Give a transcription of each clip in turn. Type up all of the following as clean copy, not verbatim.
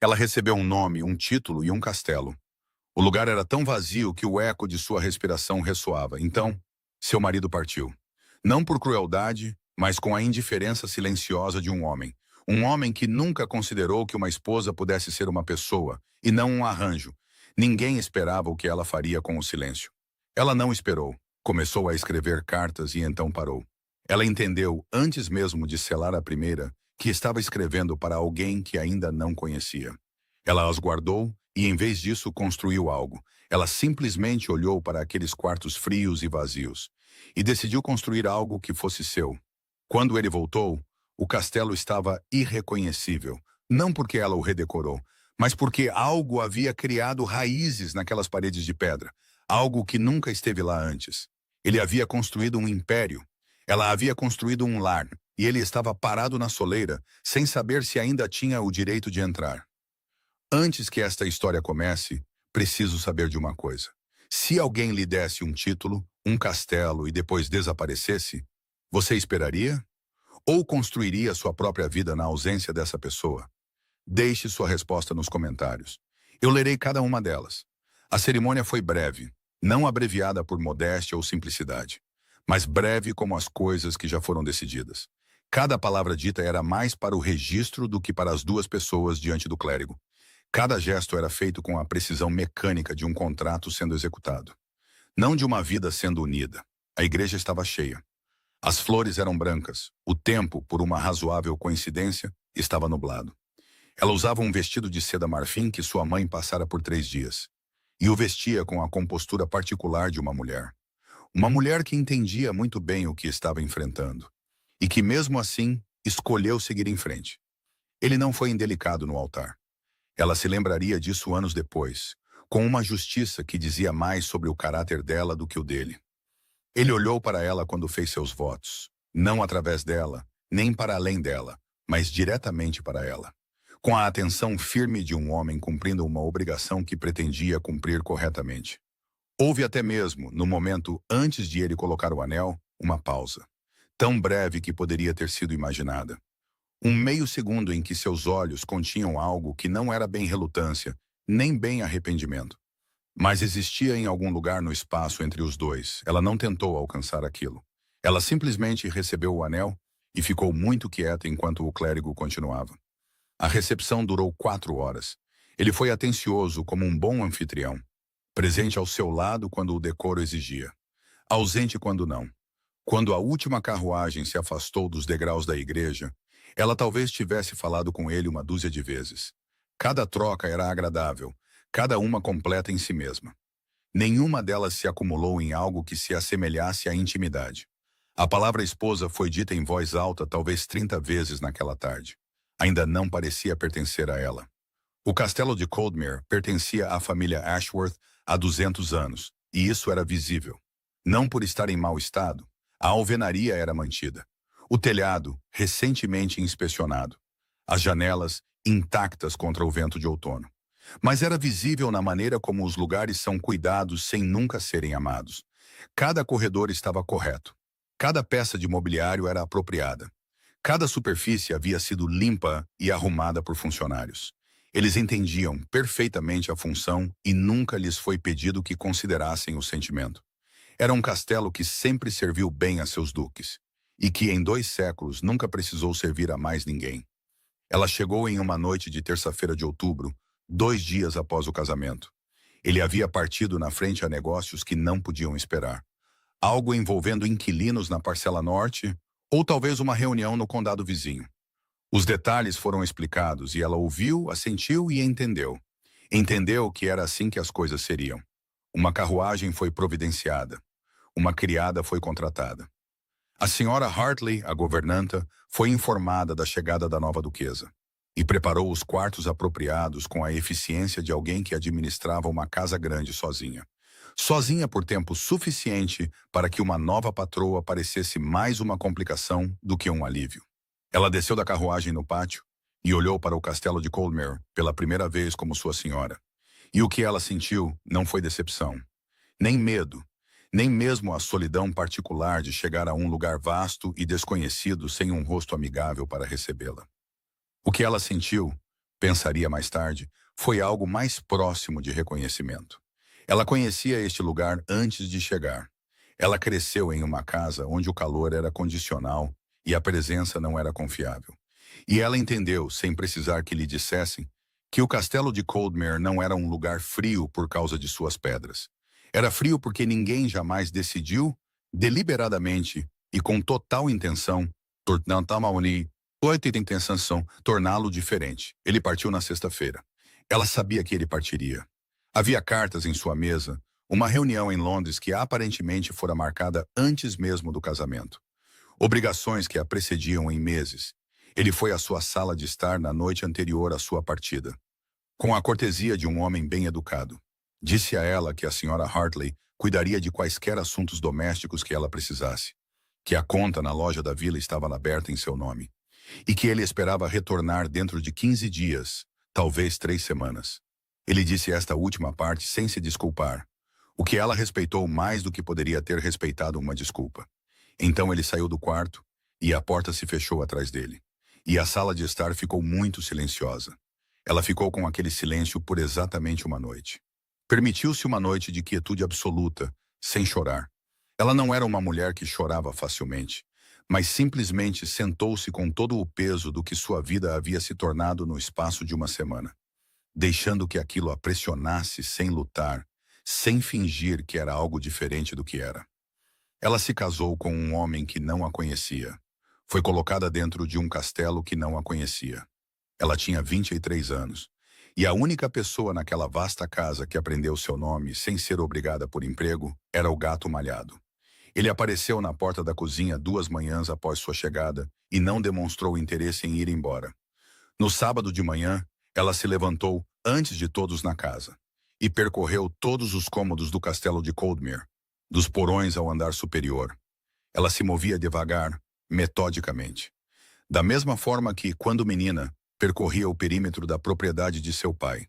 Ela recebeu um nome, um título e um castelo. O lugar era tão vazio que o eco de sua respiração ressoava. Então, seu marido partiu. Não por crueldade, mas com a indiferença silenciosa de um homem. Um homem que nunca considerou que uma esposa pudesse ser uma pessoa, e não um arranjo. Ninguém esperava o que ela faria com o silêncio. Ela não esperou. Começou a escrever cartas e então parou. Ela entendeu, antes mesmo de selar a primeira, que estava escrevendo para alguém que ainda não conhecia. Ela as guardou e, em vez disso, construiu algo. Ela simplesmente olhou para aqueles quartos frios e vazios e decidiu construir algo que fosse seu. Quando ele voltou, o castelo estava irreconhecível, não porque ela o redecorou, mas porque algo havia criado raízes naquelas paredes de pedra, algo que nunca esteve lá antes. Ele havia construído um império. Ela havia construído um lar, e ele estava parado na soleira, sem saber se ainda tinha o direito de entrar. Antes que esta história comece, preciso saber de uma coisa. Se alguém lhe desse um título, um castelo e depois desaparecesse, você esperaria? Ou construiria sua própria vida na ausência dessa pessoa? Deixe sua resposta nos comentários. Eu lerei cada uma delas. A cerimônia foi breve, não abreviada por modéstia ou simplicidade, mas breve como as coisas que já foram decididas. Cada palavra dita era mais para o registro do que para as duas pessoas diante do clérigo. Cada gesto era feito com a precisão mecânica de um contrato sendo executado, não de uma vida sendo unida. A igreja estava cheia. As flores eram brancas. O tempo, por uma razoável coincidência, estava nublado. Ela usava um vestido de seda marfim que sua mãe passara por 3 dias. E o vestia com a compostura particular de uma mulher. Uma mulher que entendia muito bem o que estava enfrentando. E que, mesmo assim, escolheu seguir em frente. Ele não foi indelicado no altar. Ela se lembraria disso anos depois, com uma justiça que dizia mais sobre o caráter dela do que o dele. Ele olhou para ela quando fez seus votos, não através dela, nem para além dela, mas diretamente para ela, com a atenção firme de um homem cumprindo uma obrigação que pretendia cumprir corretamente. Houve até mesmo, no momento antes de ele colocar o anel, uma pausa, tão breve que poderia ter sido imaginada. Um meio segundo em que seus olhos continham algo que não era bem relutância, nem bem arrependimento. Mas existia em algum lugar no espaço entre os dois. Ela não tentou alcançar aquilo. Ela simplesmente recebeu o anel e ficou muito quieta enquanto o clérigo continuava. A recepção durou 4 horas. Ele foi atencioso como um bom anfitrião, presente ao seu lado quando o decoro exigia, ausente quando não. Quando a última carruagem se afastou dos degraus da igreja, ela talvez tivesse falado com ele uma dúzia de vezes. Cada troca era agradável, cada uma completa em si mesma. Nenhuma delas se acumulou em algo que se assemelhasse à intimidade. A palavra esposa foi dita em voz alta talvez 30 vezes naquela tarde. Ainda não parecia pertencer a ela. O castelo de Coldmere pertencia à família Ashworth há 200 anos, e isso era visível. Não por estar em mau estado, a alvenaria era mantida. O telhado, recentemente inspecionado. As janelas, intactas contra o vento de outono. Mas era visível na maneira como os lugares são cuidados sem nunca serem amados. Cada corredor estava correto. Cada peça de mobiliário era apropriada. Cada superfície havia sido limpa e arrumada por funcionários. Eles entendiam perfeitamente a função e nunca lhes foi pedido que considerassem o sentimento. Era um castelo que sempre serviu bem a seus duques, e que em 2 séculos nunca precisou servir a mais ninguém. Ela chegou em uma noite de terça-feira de outubro, 2 dias após o casamento. Ele havia partido na frente a negócios que não podiam esperar. Algo envolvendo inquilinos na parcela norte, ou talvez uma reunião no condado vizinho. Os detalhes foram explicados e ela ouviu, assentiu e entendeu. Entendeu que era assim que as coisas seriam. Uma carruagem foi providenciada. Uma criada foi contratada. A senhora Hartley, a governanta, foi informada da chegada da nova duquesa e preparou os quartos apropriados com a eficiência de alguém que administrava uma casa grande sozinha. Sozinha por tempo suficiente para que uma nova patroa parecesse mais uma complicação do que um alívio. Ela desceu da carruagem no pátio e olhou para o castelo de Coldmere pela primeira vez como sua senhora. E o que ela sentiu não foi decepção, nem medo, nem mesmo a solidão particular de chegar a um lugar vasto e desconhecido sem um rosto amigável para recebê-la. O que ela sentiu pensaria mais tarde, foi algo mais próximo de reconhecimento. Ela conhecia este lugar antes de chegar. Ela cresceu em uma casa onde o calor era condicional e a presença não era confiável. E ela entendeu, sem precisar que lhe dissessem, que o castelo de Coldmere não era um lugar frio por causa de suas pedras. Era frio porque ninguém jamais decidiu, deliberadamente e com total intenção, torná-lo diferente. Ele partiu na sexta-feira. Ela sabia que ele partiria. Havia cartas em sua mesa, uma reunião em Londres que aparentemente fora marcada antes mesmo do casamento. Obrigações que a precediam em meses. Ele foi à sua sala de estar na noite anterior à sua partida. Com a cortesia de um homem bem educado. Disse a ela que a senhora Hartley cuidaria de quaisquer assuntos domésticos que ela precisasse, que a conta na loja da vila estava aberta em seu nome, e que ele esperava retornar dentro de 15 dias, talvez 3 semanas. Ele disse esta última parte sem se desculpar, o que ela respeitou mais do que poderia ter respeitado uma desculpa. Então ele saiu do quarto, e a porta se fechou atrás dele, e a sala de estar ficou muito silenciosa. Ela ficou com aquele silêncio por exatamente uma noite. Permitiu-se uma noite de quietude absoluta, sem chorar. Ela não era uma mulher que chorava facilmente, mas simplesmente sentou-se com todo o peso do que sua vida havia se tornado no espaço de uma semana, deixando que aquilo a pressionasse sem lutar, sem fingir que era algo diferente do que era. Ela se casou com um homem que não a conhecia. Foi colocada dentro de um castelo que não a conhecia. Ela tinha 23 anos. E a única pessoa naquela vasta casa que aprendeu seu nome sem ser obrigada por emprego era o gato malhado. Ele apareceu na porta da cozinha 2 manhãs após sua chegada e não demonstrou interesse em ir embora. No sábado de manhã, ela se levantou antes de todos na casa e percorreu todos os cômodos do castelo de Coldmere, dos porões ao andar superior. Ela se movia devagar, metodicamente. Da mesma forma que, quando menina, percorria o perímetro da propriedade de seu pai.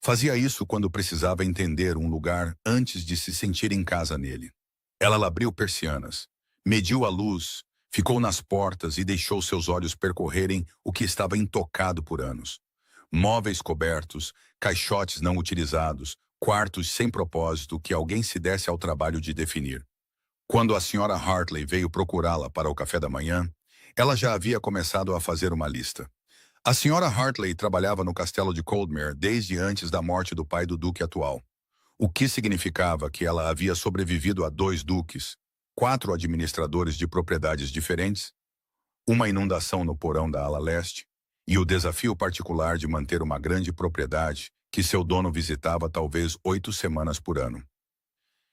Fazia isso quando precisava entender um lugar antes de se sentir em casa nele. Ela abriu persianas, mediu a luz, ficou nas portas e deixou seus olhos percorrerem o que estava intocado por anos. Móveis cobertos, caixotes não utilizados, quartos sem propósito que alguém se desse ao trabalho de definir. Quando a senhora Hartley veio procurá-la para o café da manhã, ela já havia começado a fazer uma lista. A senhora Hartley trabalhava no castelo de Coldmere desde antes da morte do pai do duque atual, o que significava que ela havia sobrevivido a 2 duques, 4 administradores de propriedades diferentes, uma inundação no porão da ala leste e o desafio particular de manter uma grande propriedade que seu dono visitava talvez 8 semanas por ano.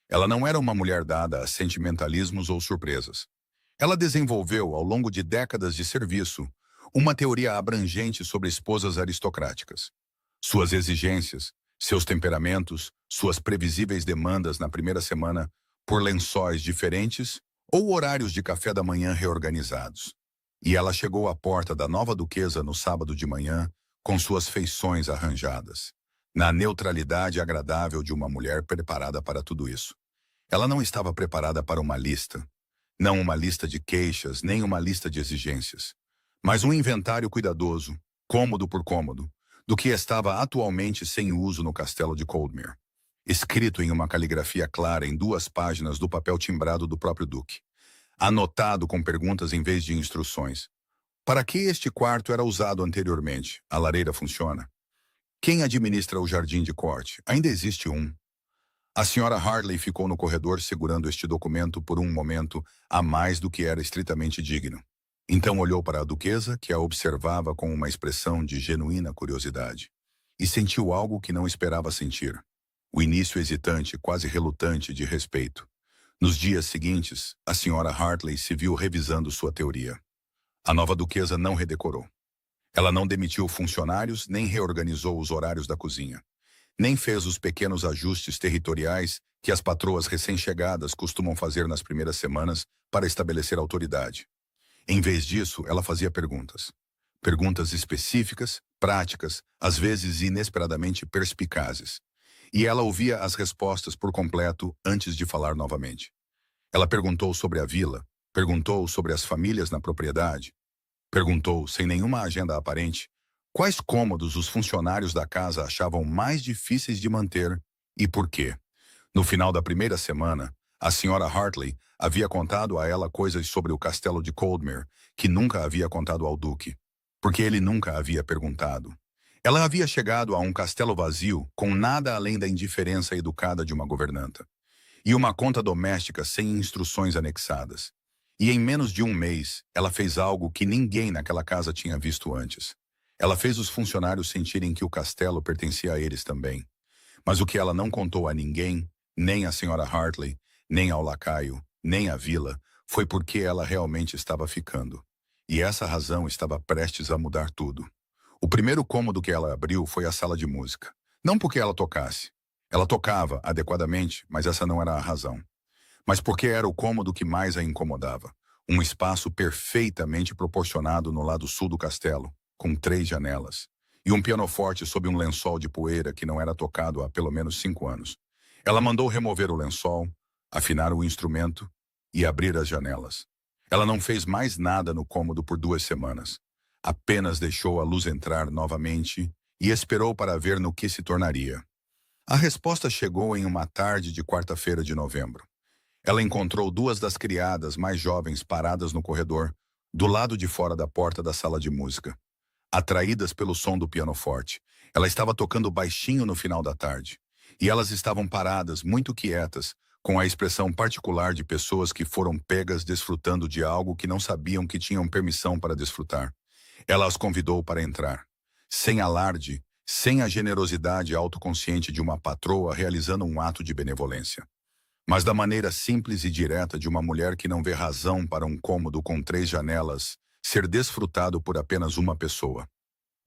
Ela não era uma mulher dada a sentimentalismos ou surpresas. Ela desenvolveu, ao longo de décadas de serviço, uma teoria abrangente sobre esposas aristocráticas. Suas exigências, seus temperamentos, suas previsíveis demandas na primeira semana por lençóis diferentes ou horários de café da manhã reorganizados. E ela chegou à porta da nova duquesa no sábado de manhã com suas feições arranjadas, na neutralidade agradável de uma mulher preparada para tudo isso. Ela não estava preparada para uma lista, não uma lista de queixas, nem uma lista de exigências, mas um inventário cuidadoso, cômodo por cômodo, do que estava atualmente sem uso no castelo de Coldmere, escrito em uma caligrafia clara em 2 páginas do papel timbrado do próprio duque, anotado com perguntas em vez de instruções. Para que este quarto era usado anteriormente? A lareira funciona? Quem administra o jardim de corte? Ainda existe um. A senhora Hartley ficou no corredor segurando este documento por um momento a mais do que era estritamente digno. Então olhou para a duquesa, que a observava com uma expressão de genuína curiosidade, e sentiu algo que não esperava sentir. O início hesitante, quase relutante, de respeito. Nos dias seguintes, a senhora Hartley se viu revisando sua teoria. A nova duquesa não redecorou. Ela não demitiu funcionários, nem reorganizou os horários da cozinha, nem fez os pequenos ajustes territoriais que as patroas recém-chegadas costumam fazer nas primeiras semanas para estabelecer autoridade. Em vez disso, ela fazia perguntas. Perguntas específicas, práticas, às vezes inesperadamente perspicazes. E ela ouvia as respostas por completo antes de falar novamente. Ela perguntou sobre a vila, perguntou sobre as famílias na propriedade, perguntou, sem nenhuma agenda aparente, Quais cômodos os funcionários da casa achavam mais difíceis de manter e por quê? No final da primeira semana, a senhora Hartley havia contado a ela coisas sobre o castelo de Coldmere que nunca havia contado ao duque, porque ele nunca havia perguntado. Ela havia chegado a um castelo vazio com nada além da indiferença educada de uma governanta e uma conta doméstica sem instruções anexadas. E em menos de um mês, ela fez algo que ninguém naquela casa tinha visto antes. Ela fez os funcionários sentirem que o castelo pertencia a eles também. Mas o que ela não contou a ninguém, nem à senhora Hartley, nem ao lacaio, nem à vila, foi porque ela realmente estava ficando. E essa razão estava prestes a mudar tudo. O primeiro cômodo que ela abriu foi a sala de música. Não porque ela tocasse. Ela tocava adequadamente, mas essa não era a razão. Mas porque era o cômodo que mais a incomodava. Um espaço perfeitamente proporcionado no lado sul do castelo, com 3 janelas, e um pianoforte sob um lençol de poeira que não era tocado há pelo menos 5 anos. Ela mandou remover o lençol, afinar o instrumento e abrir as janelas. Ela não fez mais nada no cômodo por 2 semanas. Apenas deixou a luz entrar novamente e esperou para ver no que se tornaria. A resposta chegou em uma tarde de quarta-feira de novembro. Ela encontrou 2 das criadas mais jovens paradas no corredor, do lado de fora da porta da sala de música. Atraídas pelo som do pianoforte, ela estava tocando baixinho no final da tarde. E elas estavam paradas, muito quietas, com a expressão particular de pessoas que foram pegas desfrutando de algo que não sabiam que tinham permissão para desfrutar. Ela as convidou para entrar. Sem alarde, sem a generosidade autoconsciente de uma patroa realizando um ato de benevolência. Mas da maneira simples e direta de uma mulher que não vê razão para um cômodo com 3 janelas ser desfrutado por apenas uma pessoa.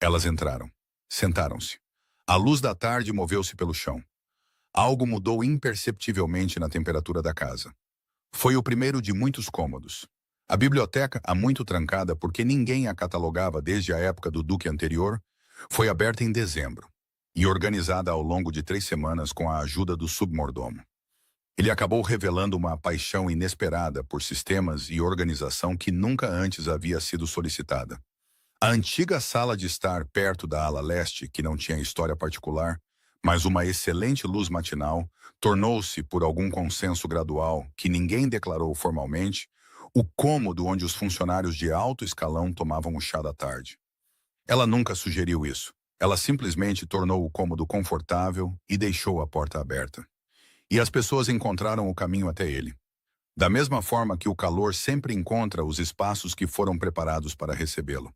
Elas entraram. Sentaram-se. A luz da tarde moveu-se pelo chão. Algo mudou imperceptivelmente na temperatura da casa. Foi o primeiro de muitos cômodos. A biblioteca, há muito trancada porque ninguém a catalogava desde a época do duque anterior, foi aberta em dezembro e organizada ao longo de 3 semanas com a ajuda do submordomo. Ele acabou revelando uma paixão inesperada por sistemas e organização que nunca antes havia sido solicitada. A antiga sala de estar perto da ala leste, que não tinha história particular, mas uma excelente luz matinal, tornou-se, por algum consenso gradual que ninguém declarou formalmente, o cômodo onde os funcionários de alto escalão tomavam o chá da tarde. Ela nunca sugeriu isso. Ela simplesmente tornou o cômodo confortável e deixou a porta aberta. E as pessoas encontraram o caminho até ele. Da mesma forma que o calor sempre encontra os espaços que foram preparados para recebê-lo.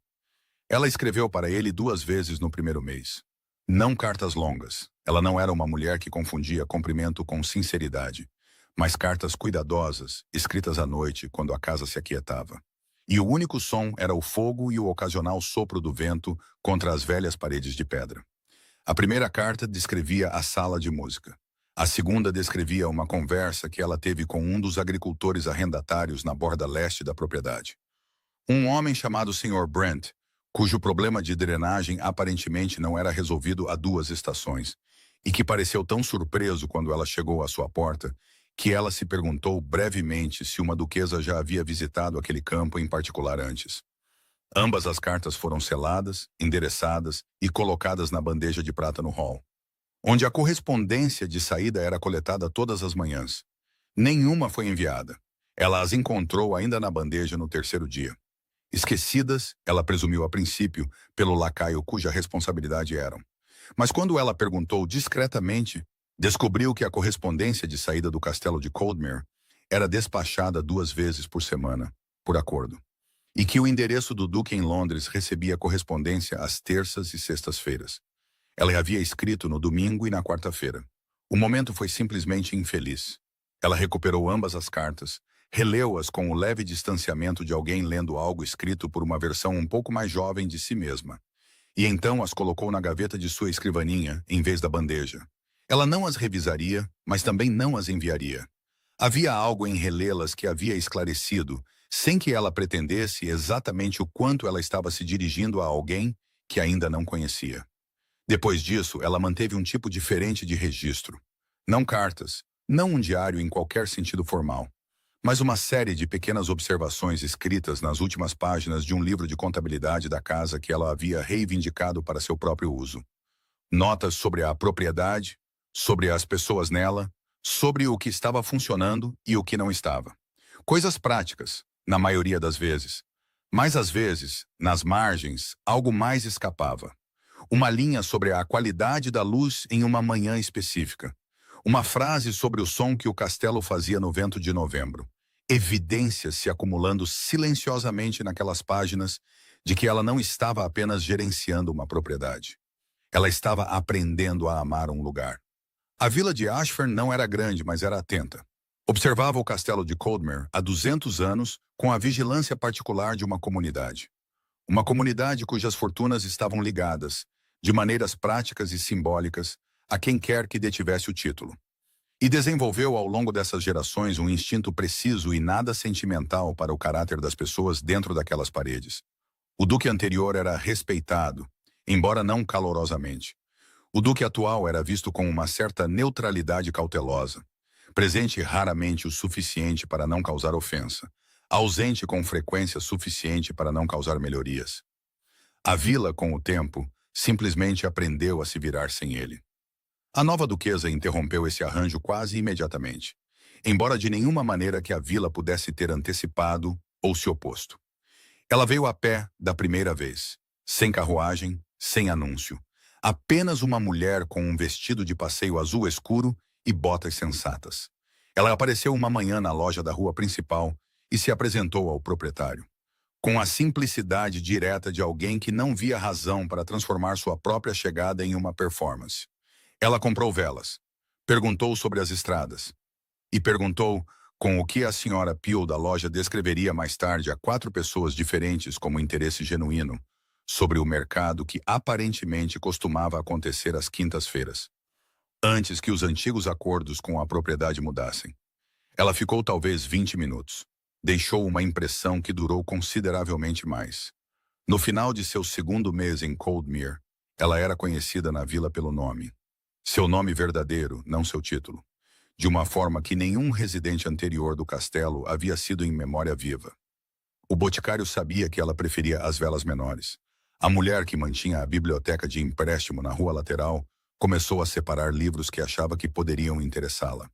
Ela escreveu para ele 2 vezes no primeiro mês. Não cartas longas. Ela não era uma mulher que confundia cumprimento com sinceridade, mas cartas cuidadosas, escritas à noite, quando a casa se aquietava. E o único som era o fogo e o ocasional sopro do vento contra as velhas paredes de pedra. A primeira carta descrevia a sala de música. A segunda descrevia uma conversa que ela teve com um dos agricultores arrendatários na borda leste da propriedade. Um homem chamado Sr. Brent, cujo problema de drenagem aparentemente não era resolvido há 2 estações, e que pareceu tão surpreso quando ela chegou à sua porta, que ela se perguntou brevemente se uma duquesa já havia visitado aquele campo em particular antes. Ambas as cartas foram seladas, endereçadas e colocadas na bandeja de prata no hall, onde a correspondência de saída era coletada todas as manhãs. Nenhuma foi enviada. Ela as encontrou ainda na bandeja no 3º dia. Esquecidas, ela presumiu a princípio, pelo lacaio cuja responsabilidade eram. Mas quando ela perguntou discretamente, descobriu que a correspondência de saída do castelo de Coldmere era despachada 2 vezes por semana, por acordo, e que o endereço do duque em Londres recebia correspondência às terças e sextas-feiras. Ela havia escrito no domingo e na quarta-feira. O momento foi simplesmente infeliz. Ela recuperou ambas as cartas, releu-as com o leve distanciamento de alguém lendo algo escrito por uma versão um pouco mais jovem de si mesma, e então as colocou na gaveta de sua escrivaninha, em vez da bandeja. Ela não as revisaria, mas também não as enviaria. Havia algo em relê-las que havia esclarecido, sem que ela pretendesse exatamente o quanto ela estava se dirigindo a alguém que ainda não conhecia. Depois disso, ela manteve um tipo diferente de registro. Não cartas, não um diário em qualquer sentido formal, mas uma série de pequenas observações escritas nas últimas páginas de um livro de contabilidade da casa que ela havia reivindicado para seu próprio uso. Notas sobre a propriedade, sobre as pessoas nela, sobre o que estava funcionando e o que não estava. Coisas práticas, na maioria das vezes. Mas às vezes, nas margens, algo mais escapava. Uma linha sobre a qualidade da luz em uma manhã específica. Uma frase sobre o som que o castelo fazia no vento de novembro. Evidências se acumulando silenciosamente naquelas páginas de que ela não estava apenas gerenciando uma propriedade. Ela estava aprendendo a amar um lugar. A vila de Ashford não era grande, mas era atenta. Observava o castelo de Coldmere há 200 anos com a vigilância particular de uma comunidade. Uma comunidade cujas fortunas estavam ligadas, de maneiras práticas e simbólicas, a quem quer que detivesse o título. E desenvolveu ao longo dessas gerações um instinto preciso e nada sentimental para o caráter das pessoas dentro daquelas paredes. O duque anterior era respeitado, embora não calorosamente. O duque atual era visto com uma certa neutralidade cautelosa, presente raramente o suficiente para não causar ofensa, ausente com frequência suficiente para não causar melhorias. A vila, com o tempo, simplesmente aprendeu a se virar sem ele. A nova duquesa interrompeu esse arranjo quase imediatamente, embora de nenhuma maneira que a vila pudesse ter antecipado ou se oposto. Ela veio a pé da primeira vez, sem carruagem, sem anúncio. Apenas uma mulher com um vestido de passeio azul escuro e botas sensatas. Ela apareceu uma manhã na loja da rua principal e se apresentou ao proprietário, com a simplicidade direta de alguém que não via razão para transformar sua própria chegada em uma performance. Ela comprou velas, perguntou sobre as estradas, e perguntou com o que a senhora Peel da loja descreveria mais tarde a 4 pessoas diferentes como interesse genuíno sobre o mercado que aparentemente costumava acontecer às quintas-feiras, antes que os antigos acordos com a propriedade mudassem. Ela ficou talvez 20 minutos. Deixou uma impressão que durou consideravelmente mais. No final de seu segundo mês em Coldmere, ela era conhecida na vila pelo nome. Seu nome verdadeiro, não seu título. De uma forma que nenhum residente anterior do castelo havia sido em memória viva. O boticário sabia que ela preferia as velas menores. A mulher que mantinha a biblioteca de empréstimo na rua lateral começou a separar livros que achava que poderiam interessá-la.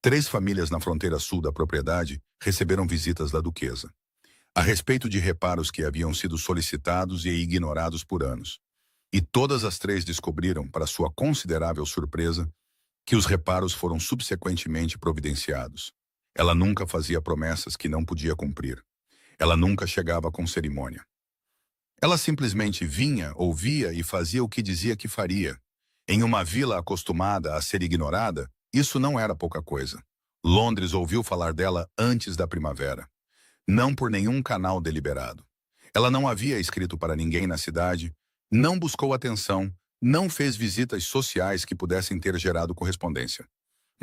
3 famílias na fronteira sul da propriedade receberam visitas da duquesa, a respeito de reparos que haviam sido solicitados e ignorados por anos. E todas as 3 descobriram, para sua considerável surpresa, que os reparos foram subsequentemente providenciados. Ela nunca fazia promessas que não podia cumprir. Ela nunca chegava com cerimônia. Ela simplesmente vinha, ouvia e fazia o que dizia que faria. Em uma vila acostumada a ser ignorada, isso não era pouca coisa. Londres ouviu falar dela antes da primavera. Não por nenhum canal deliberado. Ela não havia escrito para ninguém na cidade, não buscou atenção, não fez visitas sociais que pudessem ter gerado correspondência.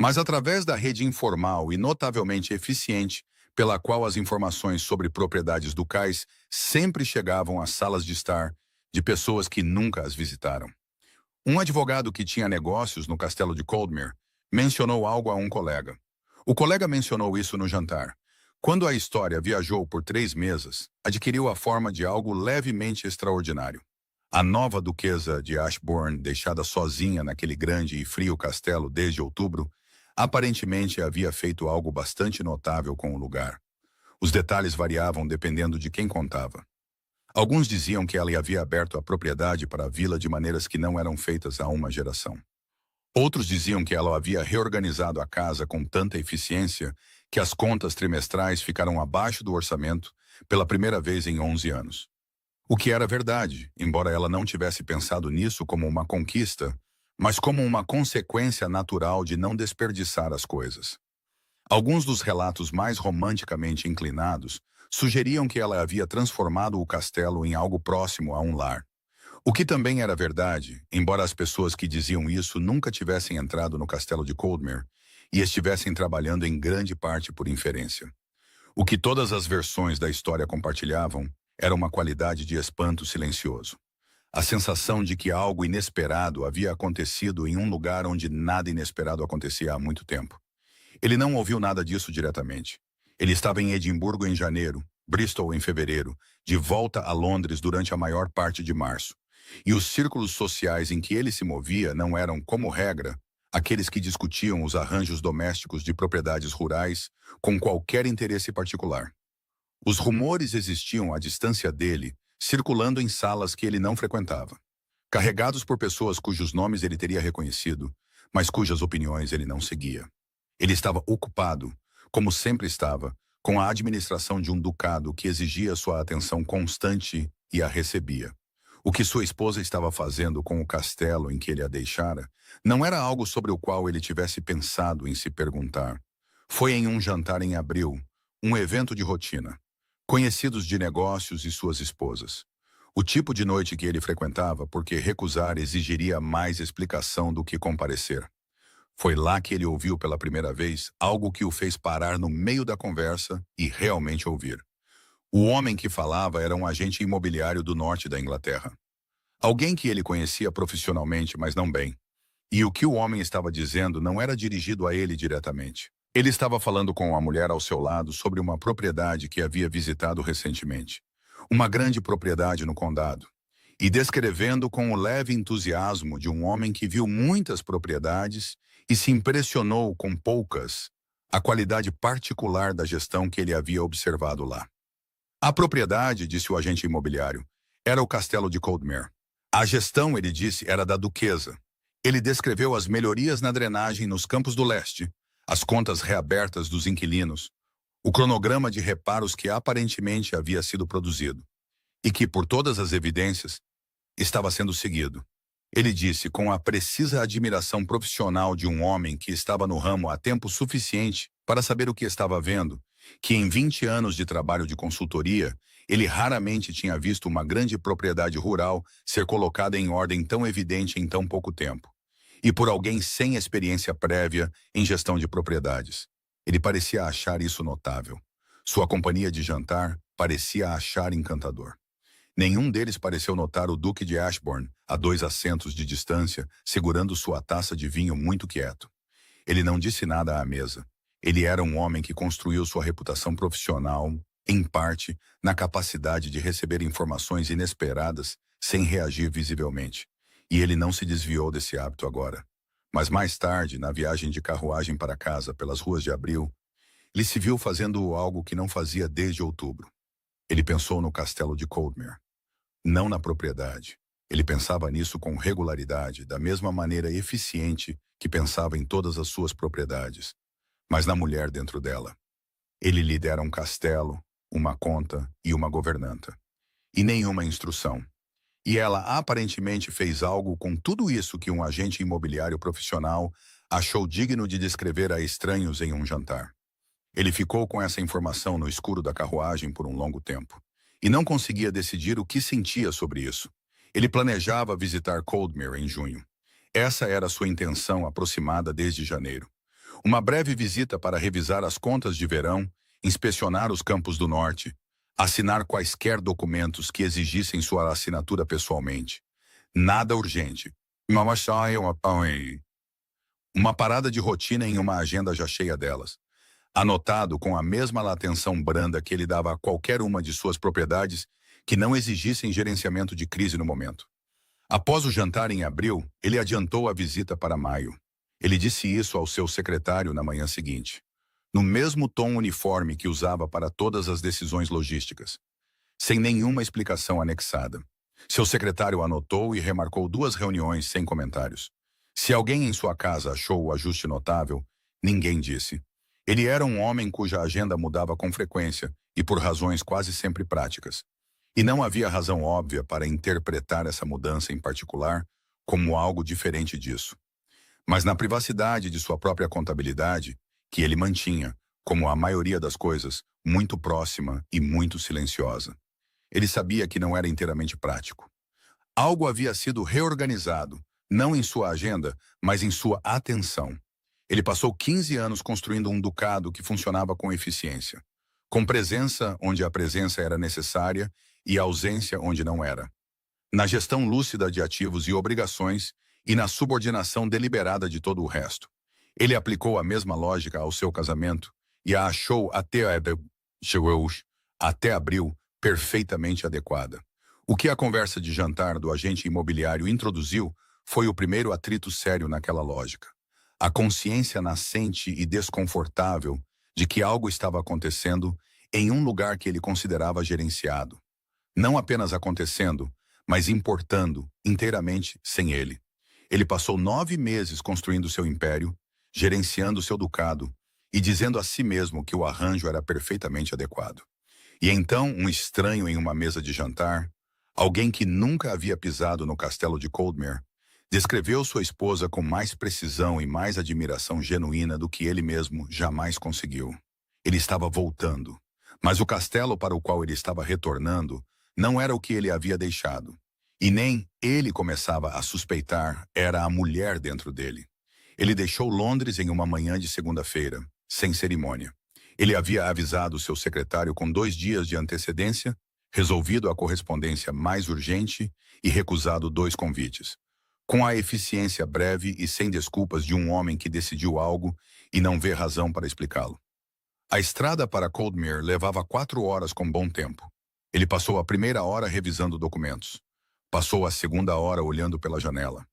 Mas através da rede informal e notavelmente eficiente, pela qual as informações sobre propriedades ducais sempre chegavam às salas de estar de pessoas que nunca as visitaram. Um advogado que tinha negócios no castelo de Coldmere mencionou algo a um colega. O colega mencionou isso no jantar. Quando a história viajou por 3 mesas, adquiriu a forma de algo levemente extraordinário. A nova duquesa de Ashbourne, deixada sozinha naquele grande e frio castelo desde outubro, aparentemente havia feito algo bastante notável com o lugar. Os detalhes variavam dependendo de quem contava. Alguns diziam que ela havia aberto a propriedade para a vila de maneiras que não eram feitas há uma geração. Outros diziam que ela havia reorganizado a casa com tanta eficiência que as contas trimestrais ficaram abaixo do orçamento pela primeira vez em 11 anos. O que era verdade, embora ela não tivesse pensado nisso como uma conquista, mas como uma consequência natural de não desperdiçar as coisas. Alguns dos relatos mais romanticamente inclinados sugeriam que ela havia transformado o castelo em algo próximo a um lar. O que também era verdade, embora as pessoas que diziam isso nunca tivessem entrado no castelo de Coldmere e estivessem trabalhando em grande parte por inferência. O que todas as versões da história compartilhavam era uma qualidade de espanto silencioso. A sensação de que algo inesperado havia acontecido em um lugar onde nada inesperado acontecia há muito tempo. Ele não ouviu nada disso diretamente. Ele estava em Edimburgo em janeiro, Bristol em fevereiro, de volta a Londres durante a maior parte de março. E os círculos sociais em que ele se movia não eram, como regra, aqueles que discutiam os arranjos domésticos de propriedades rurais com qualquer interesse particular. Os rumores existiam à distância dele, circulando em salas que ele não frequentava, carregados por pessoas cujos nomes ele teria reconhecido, mas cujas opiniões ele não seguia. Ele estava ocupado, como sempre estava, com a administração de um ducado que exigia sua atenção constante e a recebia. O que sua esposa estava fazendo com o castelo em que ele a deixara não era algo sobre o qual ele tivesse pensado em se perguntar. Foi em um jantar em abril, um evento de rotina. Conhecidos de negócios e suas esposas. O tipo de noite que ele frequentava, porque recusar exigiria mais explicação do que comparecer. Foi lá que ele ouviu pela primeira vez algo que o fez parar no meio da conversa e realmente ouvir. O homem que falava era um agente imobiliário do norte da Inglaterra. Alguém que ele conhecia profissionalmente, mas não bem. E o que o homem estava dizendo não era dirigido a ele diretamente. Ele estava falando com a mulher ao seu lado sobre uma propriedade que havia visitado recentemente. Uma grande propriedade no condado. E descrevendo com o leve entusiasmo de um homem que viu muitas propriedades e se impressionou com poucas, a qualidade particular da gestão que ele havia observado lá. A propriedade, disse o agente imobiliário, era o castelo de Coldmere. A gestão, ele disse, era da duquesa. Ele descreveu as melhorias na drenagem nos Campos do Leste, as contas reabertas dos inquilinos, o cronograma de reparos que aparentemente havia sido produzido, e que, por todas as evidências, estava sendo seguido. Ele disse, com a precisa admiração profissional de um homem que estava no ramo há tempo suficiente para saber o que estava vendo, que em 20 anos de trabalho de consultoria, ele raramente tinha visto uma grande propriedade rural ser colocada em ordem tão evidente em tão pouco tempo. E por alguém sem experiência prévia em gestão de propriedades. Ele parecia achar isso notável. Sua companhia de jantar parecia achar encantador. Nenhum deles pareceu notar o Duque de Ashbourne, a 2 assentos de distância, segurando sua taça de vinho muito quieto. Ele não disse nada à mesa. Ele era um homem que construiu sua reputação profissional, em parte, na capacidade de receber informações inesperadas sem reagir visivelmente. E ele não se desviou desse hábito agora. Mas mais tarde, na viagem de carruagem para casa pelas ruas de abril, ele se viu fazendo algo que não fazia desde outubro. Ele pensou no castelo de Coldmere. Não na propriedade. Ele pensava nisso com regularidade, da mesma maneira eficiente que pensava em todas as suas propriedades. Mas na mulher dentro dela. Ele lhe dera um castelo, uma conta e uma governanta. E nenhuma instrução. E ela aparentemente fez algo com tudo isso que um agente imobiliário profissional achou digno de descrever a estranhos em um jantar. Ele ficou com essa informação no escuro da carruagem por um longo tempo. E não conseguia decidir o que sentia sobre isso. Ele planejava visitar Coldmere em junho. Essa era sua intenção aproximada desde janeiro. Uma breve visita para revisar as contas de verão, inspecionar os Campos do Norte, assinar quaisquer documentos que exigissem sua assinatura pessoalmente. Nada urgente. Uma parada de rotina em uma agenda já cheia delas. Anotado com a mesma atenção branda que ele dava a qualquer uma de suas propriedades que não exigissem gerenciamento de crise no momento. Após o jantar em abril, ele adiantou a visita para maio. Ele disse isso ao seu secretário na manhã seguinte, no mesmo tom uniforme que usava para todas as decisões logísticas, sem nenhuma explicação anexada. Seu secretário anotou e remarcou 2 reuniões sem comentários. Se alguém em sua casa achou o ajuste notável, ninguém disse. Ele era um homem cuja agenda mudava com frequência e por razões quase sempre práticas. E não havia razão óbvia para interpretar essa mudança em particular como algo diferente disso. Mas na privacidade de sua própria contabilidade, que ele mantinha, como a maioria das coisas, muito próxima e muito silenciosa. Ele sabia que não era inteiramente prático. Algo havia sido reorganizado, não em sua agenda, mas em sua atenção. Ele passou 15 anos construindo um ducado que funcionava com eficiência, com presença onde a presença era necessária e ausência onde não era. Na gestão lúcida de ativos e obrigações e na subordinação deliberada de todo o resto. Ele aplicou a mesma lógica ao seu casamento e a achou até abril perfeitamente adequada. O que a conversa de jantar do agente imobiliário introduziu foi o primeiro atrito sério naquela lógica. A consciência nascente e desconfortável de que algo estava acontecendo em um lugar que ele considerava gerenciado. Não apenas acontecendo, mas importando inteiramente sem ele. Ele passou 9 meses construindo seu império, gerenciando seu ducado e dizendo a si mesmo que o arranjo era perfeitamente adequado. E então, um estranho em uma mesa de jantar, alguém que nunca havia pisado no castelo de Coldmere, descreveu sua esposa com mais precisão e mais admiração genuína do que ele mesmo jamais conseguiu. Ele estava voltando, mas o castelo para o qual ele estava retornando não era o que ele havia deixado. E nem ele começava a suspeitar era a mulher dentro dele. Ele deixou Londres em uma manhã de segunda-feira, sem cerimônia. Ele havia avisado seu secretário com 2 dias de antecedência, resolvido a correspondência mais urgente e recusado 2 convites. Com a eficiência breve e sem desculpas de um homem que decidiu algo e não vê razão para explicá-lo. A estrada para Coldmere levava 4 horas com bom tempo. Ele passou a primeira hora revisando documentos. Passou a segunda hora olhando pela janela.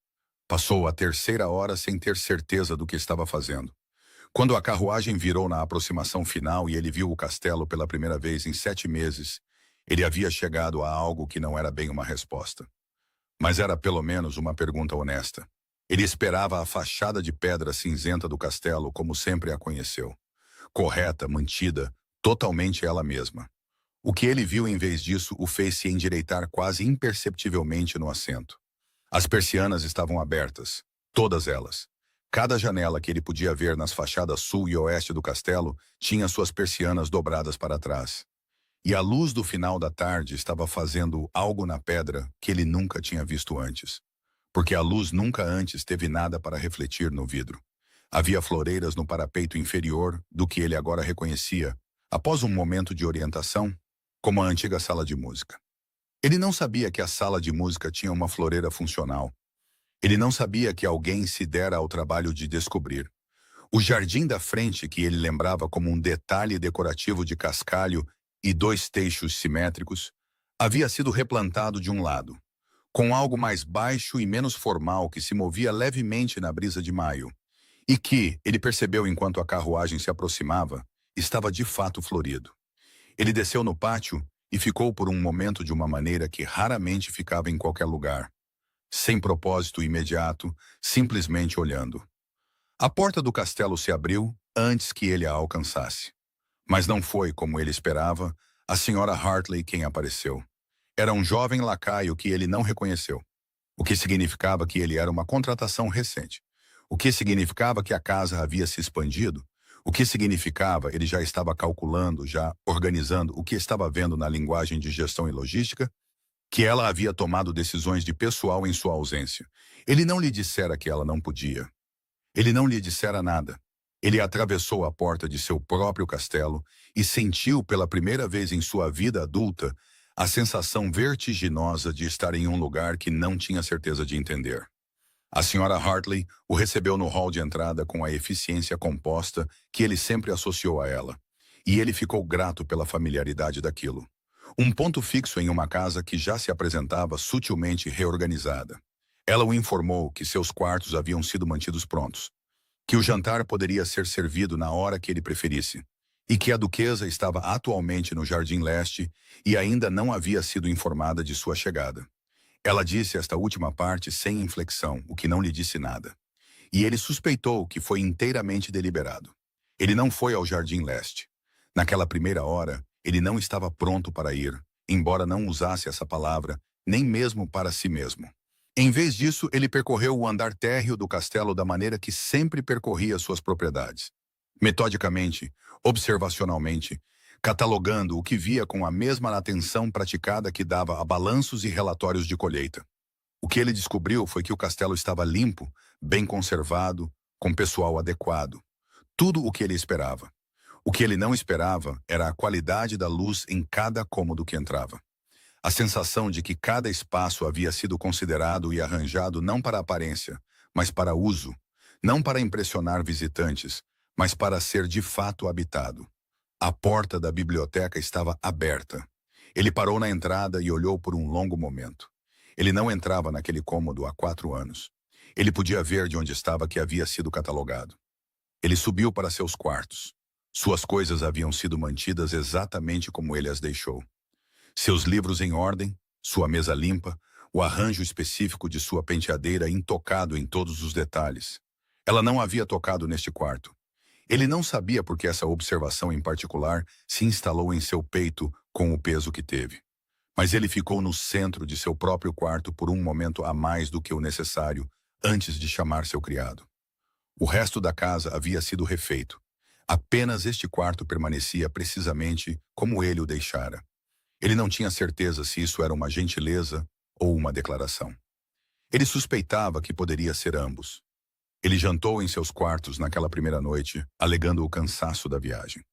Passou a terceira hora sem ter certeza do que estava fazendo. Quando a carruagem virou na aproximação final e ele viu o castelo pela primeira vez em 7 meses, ele havia chegado a algo que não era bem uma resposta. Mas era pelo menos uma pergunta honesta. Ele esperava a fachada de pedra cinzenta do castelo como sempre a conheceu. Correta, mantida, totalmente ela mesma. O que ele viu em vez disso o fez se endireitar quase imperceptivelmente no assento. As persianas estavam abertas, todas elas. Cada janela que ele podia ver nas fachadas sul e oeste do castelo tinha suas persianas dobradas para trás. E a luz do final da tarde estava fazendo algo na pedra que ele nunca tinha visto antes. Porque a luz nunca antes teve nada para refletir no vidro. Havia floreiras no parapeito inferior do que ele agora reconhecia, após um momento de orientação, como a antiga sala de música. Ele não sabia que a sala de música tinha uma floreira funcional. Ele não sabia que alguém se dera ao trabalho de descobrir. O jardim da frente, que ele lembrava como um detalhe decorativo de cascalho e 2 teixos simétricos, havia sido replantado de um lado, com algo mais baixo e menos formal que se movia levemente na brisa de maio, e que, ele percebeu enquanto a carruagem se aproximava, estava de fato florido. Ele desceu no pátio e ficou por um momento de uma maneira que raramente ficava em qualquer lugar. Sem propósito imediato, simplesmente olhando. A porta do castelo se abriu antes que ele a alcançasse. Mas não foi, como ele esperava, a senhora Hartley quem apareceu. Era um jovem lacaio que ele não reconheceu, o que significava que ele era uma contratação recente, o que significava que a casa havia se expandido, o que significava ele já estava calculando, já organizando o que estava vendo na linguagem de gestão e logística, que ela havia tomado decisões de pessoal em sua ausência. Ele não lhe dissera que ela não podia. Ele não lhe dissera nada. Ele atravessou a porta de seu próprio castelo e sentiu pela primeira vez em sua vida adulta a sensação vertiginosa de estar em um lugar que não tinha certeza de entender. A senhora Hartley o recebeu no hall de entrada com a eficiência composta que ele sempre associou a ela, e ele ficou grato pela familiaridade daquilo. Um ponto fixo em uma casa que já se apresentava sutilmente reorganizada. Ela o informou que seus quartos haviam sido mantidos prontos, que o jantar poderia ser servido na hora que ele preferisse, e que a duquesa estava atualmente no Jardim Leste e ainda não havia sido informada de sua chegada. Ela disse esta última parte sem inflexão, o que não lhe disse nada. E ele suspeitou que foi inteiramente deliberado. Ele não foi ao Jardim Leste. Naquela primeira hora, ele não estava pronto para ir, embora não usasse essa palavra, nem mesmo para si mesmo. Em vez disso, ele percorreu o andar térreo do castelo da maneira que sempre percorria suas propriedades. Metodicamente, observacionalmente, catalogando o que via com a mesma atenção praticada que dava a balanços e relatórios de colheita. O que ele descobriu foi que o castelo estava limpo, bem conservado, com pessoal adequado. Tudo o que ele esperava. O que ele não esperava era a qualidade da luz em cada cômodo que entrava. A sensação de que cada espaço havia sido considerado e arranjado não para aparência, mas para uso, não para impressionar visitantes, mas para ser de fato habitado. A porta da biblioteca estava aberta. Ele parou na entrada e olhou por um longo momento. Ele não entrava naquele cômodo há 4 anos. Ele podia ver de onde estava que havia sido catalogado. Ele subiu para seus quartos. Suas coisas haviam sido mantidas exatamente como ele as deixou. Seus livros em ordem, sua mesa limpa, o arranjo específico de sua penteadeira intocado em todos os detalhes. Ela não havia tocado neste quarto. Ele não sabia por que essa observação em particular se instalou em seu peito com o peso que teve. Mas ele ficou no centro de seu próprio quarto por um momento a mais do que o necessário antes de chamar seu criado. O resto da casa havia sido refeito. Apenas este quarto permanecia precisamente como ele o deixara. Ele não tinha certeza se isso era uma gentileza ou uma declaração. Ele suspeitava que poderia ser ambos. Ele jantou em seus quartos naquela primeira noite, alegando o cansaço da viagem.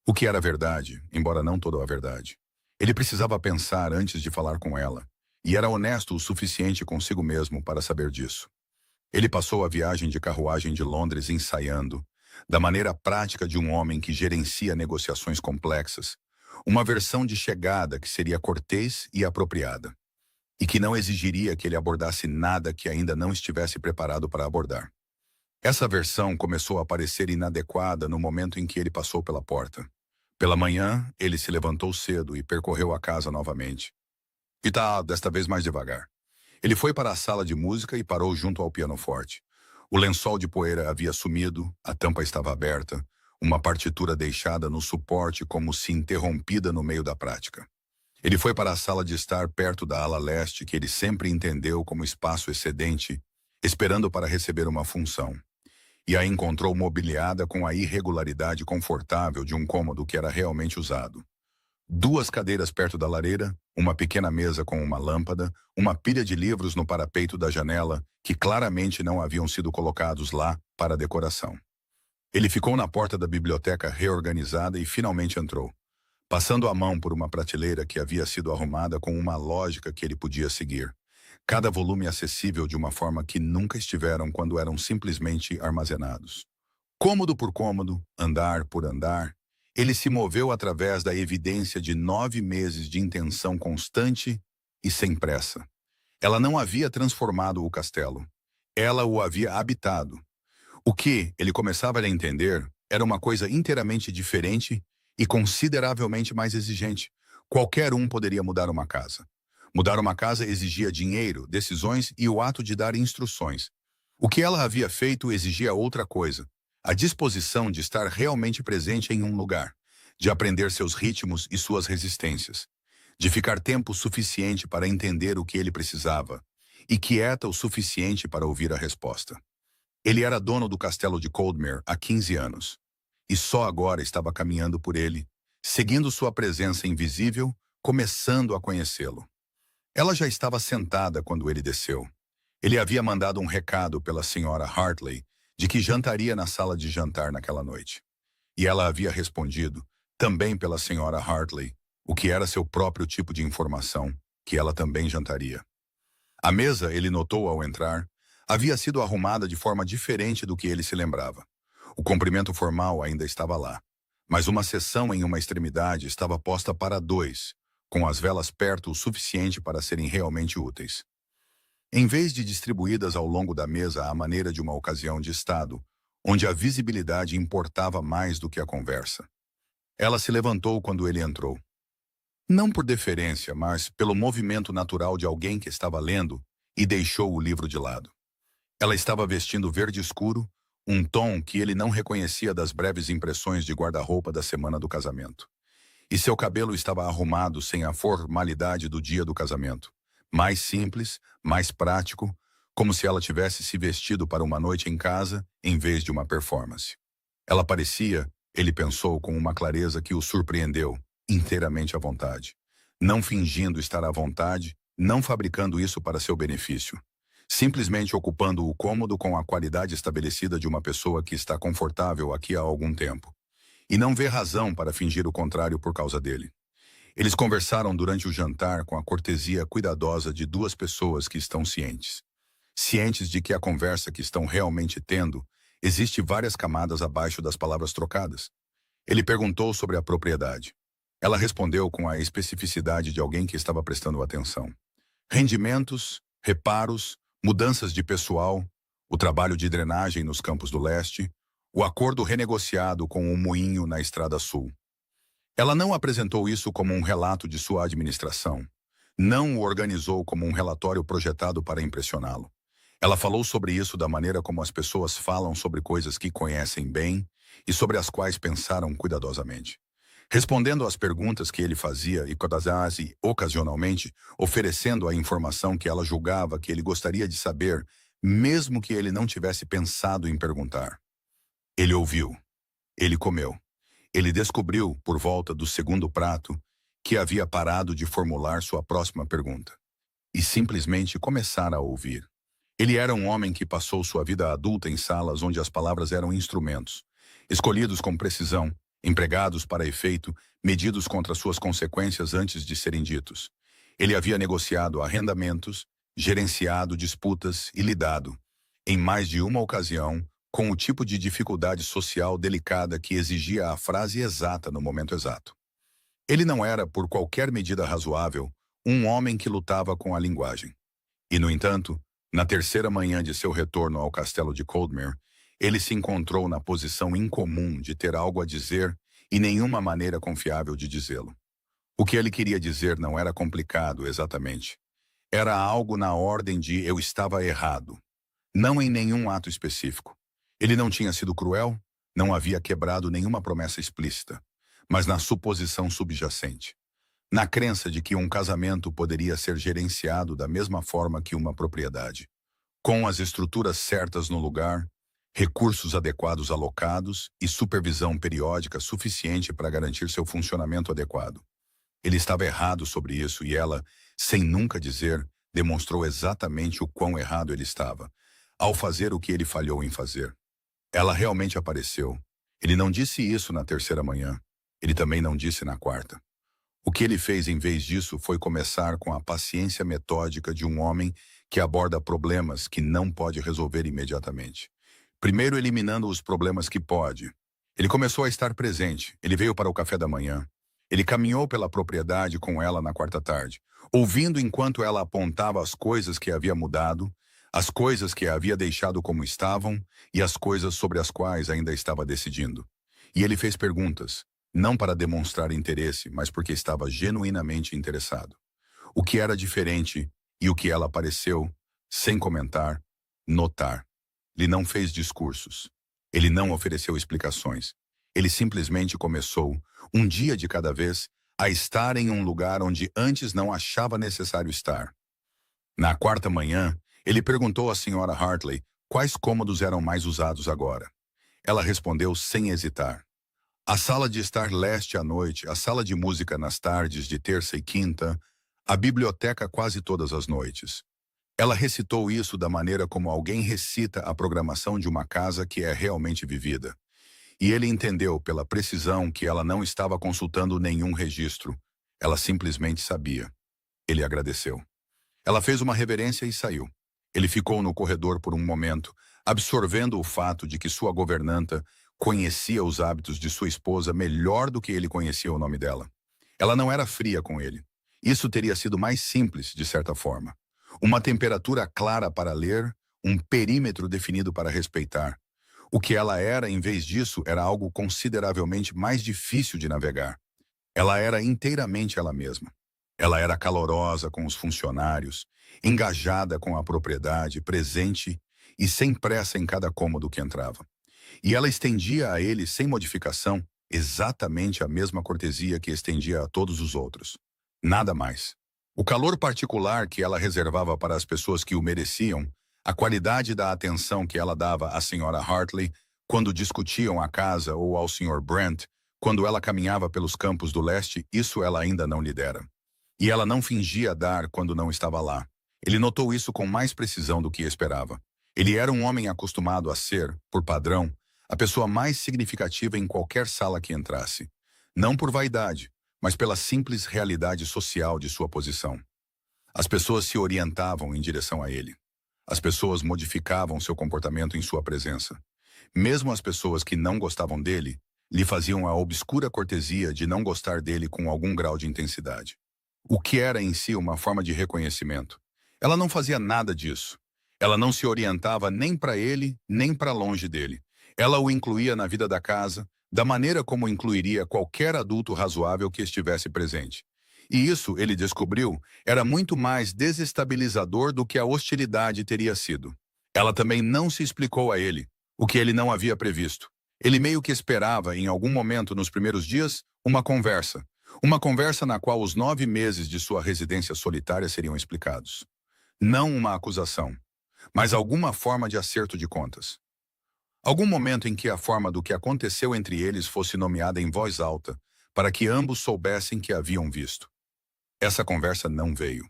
O que era verdade, embora não toda a verdade. Ele precisava pensar antes de falar com ela, e era honesto o suficiente consigo mesmo para saber disso. Ele passou a viagem de carruagem de Londres ensaiando, da maneira prática de um homem que gerencia negociações complexas, uma versão de chegada que seria cortês e apropriada, e que não exigiria que ele abordasse nada que ainda não estivesse preparado para abordar. Essa versão começou a parecer inadequada no momento em que ele passou pela porta. Pela manhã, ele se levantou cedo e percorreu a casa novamente. E desta vez mais devagar. Ele foi para a sala de música e parou junto ao pianoforte. O lençol de poeira havia sumido, a tampa estava aberta, uma partitura deixada no suporte como se interrompida no meio da prática. Ele foi para a sala de estar perto da ala leste que ele sempre entendeu como espaço excedente, esperando para receber uma função. E a encontrou mobiliada com a irregularidade confortável de um cômodo que era realmente usado. 2 cadeiras perto da lareira, uma pequena mesa com uma lâmpada, uma pilha de livros no parapeito da janela, que claramente não haviam sido colocados lá para decoração. Ele ficou na porta da biblioteca reorganizada e finalmente entrou, passando a mão por uma prateleira que havia sido arrumada com uma lógica que ele podia seguir. Cada volume acessível de uma forma que nunca estiveram quando eram simplesmente armazenados. Cômodo por cômodo, andar por andar, ele se moveu através da evidência de 9 meses de intenção constante e sem pressa. Ela não havia transformado o castelo. Ela o havia habitado. O que, ele começava a entender, era uma coisa inteiramente diferente e consideravelmente mais exigente. Qualquer um poderia mudar uma casa. Mudar uma casa exigia dinheiro, decisões e o ato de dar instruções. O que ela havia feito exigia outra coisa: a disposição de estar realmente presente em um lugar, de aprender seus ritmos e suas resistências, de ficar tempo suficiente para entender o que ele precisava, e quieta o suficiente para ouvir a resposta. Ele era dono do castelo de Coldmere há 15 anos, e só agora estava caminhando por ele, seguindo sua presença invisível, começando a conhecê-lo. Ela já estava sentada quando ele desceu. Ele havia mandado um recado pela senhora Hartley de que jantaria na sala de jantar naquela noite. E ela havia respondido, também pela senhora Hartley, o que era seu próprio tipo de informação, que ela também jantaria. A mesa, ele notou ao entrar, havia sido arrumada de forma diferente do que ele se lembrava. O comprimento formal ainda estava lá, mas uma seção em uma extremidade estava posta para 2, com as velas perto o suficiente para serem realmente úteis. Em vez de distribuídas ao longo da mesa à maneira de uma ocasião de estado, onde a visibilidade importava mais do que a conversa. Ela se levantou quando ele entrou. Não por deferência, mas pelo movimento natural de alguém que estava lendo, e deixou o livro de lado. Ela estava vestindo verde escuro, um tom que ele não reconhecia das breves impressões de guarda-roupa da semana do casamento. E seu cabelo estava arrumado sem a formalidade do dia do casamento. Mais simples, mais prático, como se ela tivesse se vestido para uma noite em casa em vez de uma performance. Ela parecia, ele pensou com uma clareza que o surpreendeu, inteiramente à vontade. Não fingindo estar à vontade, não fabricando isso para seu benefício. Simplesmente ocupando o cômodo com a qualidade estabelecida de uma pessoa que está confortável aqui há algum tempo. E não vê razão para fingir o contrário por causa dele. Eles conversaram durante o jantar com a cortesia cuidadosa de 2 pessoas que estão cientes. Cientes de que a conversa que estão realmente tendo Existem várias camadas abaixo das palavras trocadas. Ele perguntou sobre a propriedade. Ela respondeu com a especificidade de alguém que estava prestando atenção. Rendimentos, reparos, mudanças de pessoal, o trabalho de drenagem nos Campos do Leste, o acordo renegociado com o moinho na Estrada Sul. Ela não apresentou isso como um relato de sua administração. Não o organizou como um relatório projetado para impressioná-lo. Ela falou sobre isso da maneira como as pessoas falam sobre coisas que conhecem bem e sobre as quais pensaram cuidadosamente. Respondendo às perguntas que ele fazia e quase ocasionalmente oferecendo a informação que ela julgava que ele gostaria de saber, mesmo que ele não tivesse pensado em perguntar. Ele ouviu. Ele comeu. Ele descobriu, por volta do segundo prato, que havia parado de formular sua próxima pergunta. E simplesmente começar a ouvir. Ele era um homem que passou sua vida adulta em salas onde as palavras eram instrumentos, escolhidos com precisão, empregados para efeito, medidos contra suas consequências antes de serem ditos. Ele havia negociado arrendamentos, gerenciado disputas e lidado, em mais de uma ocasião, com o tipo de dificuldade social delicada que exigia a frase exata no momento exato. Ele não era, por qualquer medida razoável, um homem que lutava com a linguagem. E, no entanto, na terceira manhã de seu retorno ao castelo de Coldmere, ele se encontrou na posição incomum de ter algo a dizer e nenhuma maneira confiável de dizê-lo. O que ele queria dizer não era complicado, exatamente. Era algo na ordem de eu estava errado. Não em nenhum ato específico. Ele não tinha sido cruel, não havia quebrado nenhuma promessa explícita, mas na suposição subjacente. Na crença de que um casamento poderia ser gerenciado da mesma forma que uma propriedade, com as estruturas certas no lugar, recursos adequados alocados e supervisão periódica suficiente para garantir seu funcionamento adequado. Ele estava errado sobre isso e ela, sem nunca dizer, demonstrou exatamente o quão errado ele estava, ao fazer o que ele falhou em fazer. Ela realmente apareceu. Ele não disse isso na terceira manhã. Ele também não disse na quarta. O que ele fez em vez disso foi começar com a paciência metódica de um homem que aborda problemas que não pode resolver imediatamente. Primeiro eliminando os problemas que pode. Ele começou a estar presente. Ele veio para o café da manhã. Ele caminhou pela propriedade com ela na quarta tarde, ouvindo enquanto ela apontava as coisas que havia mudado, as coisas que havia deixado como estavam e as coisas sobre as quais ainda estava decidindo. E ele fez perguntas, não para demonstrar interesse, mas porque estava genuinamente interessado. O que era diferente e o que ela pareceu, sem comentar, notar. Ele não fez discursos. Ele não ofereceu explicações. Ele simplesmente começou, um dia de cada vez, a estar em um lugar onde antes não achava necessário estar. Na quarta manhã, ele perguntou à senhora Hartley quais cômodos eram mais usados agora. Ela respondeu sem hesitar. A sala de estar leste à noite, a sala de música nas tardes de terça e quinta, a biblioteca quase todas as noites. Ela recitou isso da maneira como alguém recita a programação de uma casa que é realmente vivida. E ele entendeu pela precisão que ela não estava consultando nenhum registro. Ela simplesmente sabia. Ele agradeceu. Ela fez uma reverência e saiu. Ele ficou no corredor por um momento, absorvendo o fato de que sua governanta conhecia os hábitos de sua esposa melhor do que ele conhecia o nome dela. Ela não era fria com ele. Isso teria sido mais simples, de certa forma. Uma temperatura clara para ler, um perímetro definido para respeitar. O que ela era, em vez disso, era algo consideravelmente mais difícil de navegar. Ela era inteiramente ela mesma. Ela era calorosa com os funcionários, engajada com a propriedade, presente e sem pressa em cada cômodo que entrava. E ela estendia a ele, sem modificação, exatamente a mesma cortesia que estendia a todos os outros. Nada mais. O calor particular que ela reservava para as pessoas que o mereciam, a qualidade da atenção que ela dava à senhora Hartley quando discutiam a casa ou ao Sr. Brent, quando ela caminhava pelos campos do leste, isso ela ainda não lhe dera. E ela não fingia dar quando não estava lá. Ele notou isso com mais precisão do que esperava. Ele era um homem acostumado a ser, por padrão, a pessoa mais significativa em qualquer sala que entrasse. Não por vaidade, mas pela simples realidade social de sua posição. As pessoas se orientavam em direção a ele. As pessoas modificavam seu comportamento em sua presença. Mesmo as pessoas que não gostavam dele, lhe faziam a obscura cortesia de não gostar dele com algum grau de intensidade. O que era em si uma forma de reconhecimento. Ela não fazia nada disso. Ela não se orientava nem para ele, nem para longe dele. Ela o incluía na vida da casa, da maneira como incluiria qualquer adulto razoável que estivesse presente. E isso, ele descobriu, era muito mais desestabilizador do que a hostilidade teria sido. Ela também não se explicou a ele, o que ele não havia previsto. Ele meio que esperava, em algum momento nos primeiros dias, uma conversa. Uma conversa na qual os 9 meses de sua residência solitária seriam explicados. Não uma acusação, mas alguma forma de acerto de contas. Algum momento em que a forma do que aconteceu entre eles fosse nomeada em voz alta, para que ambos soubessem que haviam visto. Essa conversa não veio.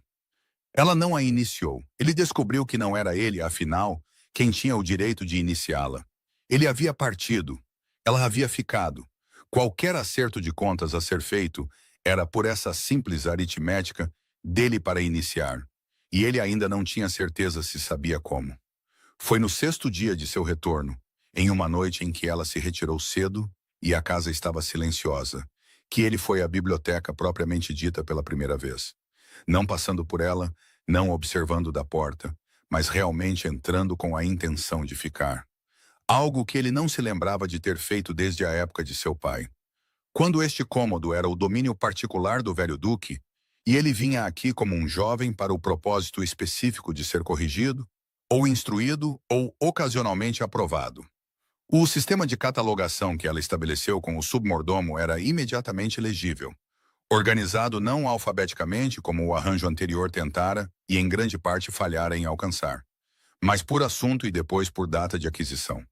Ela não a iniciou. Ele descobriu que não era ele, afinal, quem tinha o direito de iniciá-la. Ele havia partido. Ela havia ficado. Qualquer acerto de contas a ser feito era por essa simples aritmética dele para iniciar. E ele ainda não tinha certeza se sabia como. Foi no 6º dia de seu retorno, em uma noite em que ela se retirou cedo e a casa estava silenciosa, que ele foi à biblioteca propriamente dita pela primeira vez. Não passando por ela, não observando da porta, mas realmente entrando com a intenção de ficar. Algo que ele não se lembrava de ter feito desde a época de seu pai. Quando este cômodo era o domínio particular do velho duque, e ele vinha aqui como um jovem para o propósito específico de ser corrigido, ou instruído, ou ocasionalmente aprovado. O sistema de catalogação que ela estabeleceu com o submordomo era imediatamente legível. Organizado não alfabeticamente, como o arranjo anterior tentara e em grande parte falhara em alcançar, mas por assunto e depois por data de aquisição.